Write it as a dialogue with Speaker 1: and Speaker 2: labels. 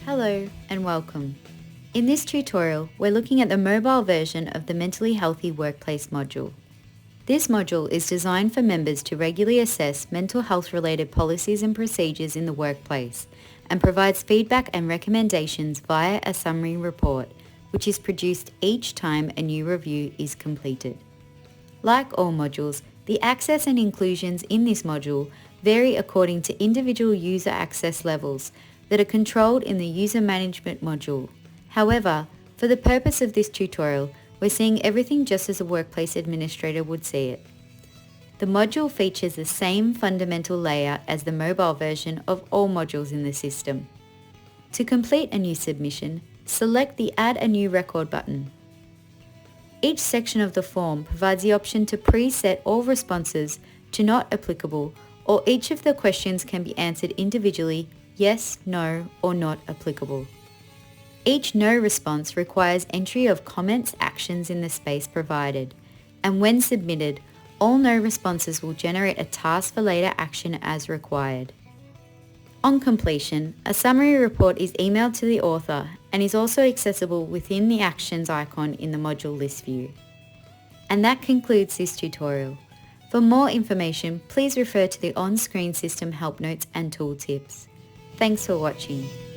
Speaker 1: Hello and welcome. In this tutorial, we're looking at the mobile version of the Mentally Healthy Workplace module. This module is designed for members to regularly assess mental health related policies and procedures in the workplace and provides feedback and recommendations via a summary report, which is produced each time a new review is completed. Like all modules, the access and inclusions in this module vary according to individual user access levels that are controlled in the User Management module. However, for the purpose of this tutorial, we're seeing everything just as a workplace administrator would see it. The module features the same fundamental layout as the mobile version of all modules in the system. To complete a new submission, select the Add a New Record button. Each section of the form provides the option to preset all responses to not applicable, or each of the questions can be answered individually, yes, no, or not applicable. Each no response requires entry of comments, actions in the space provided, and when submitted, all no responses will generate a task for later action as required. On completion, a summary report is emailed to the author and is also accessible within the Actions icon in the module list view. And that concludes this tutorial. For more information, please refer to the on-screen system help notes and tooltips. Thanks for watching.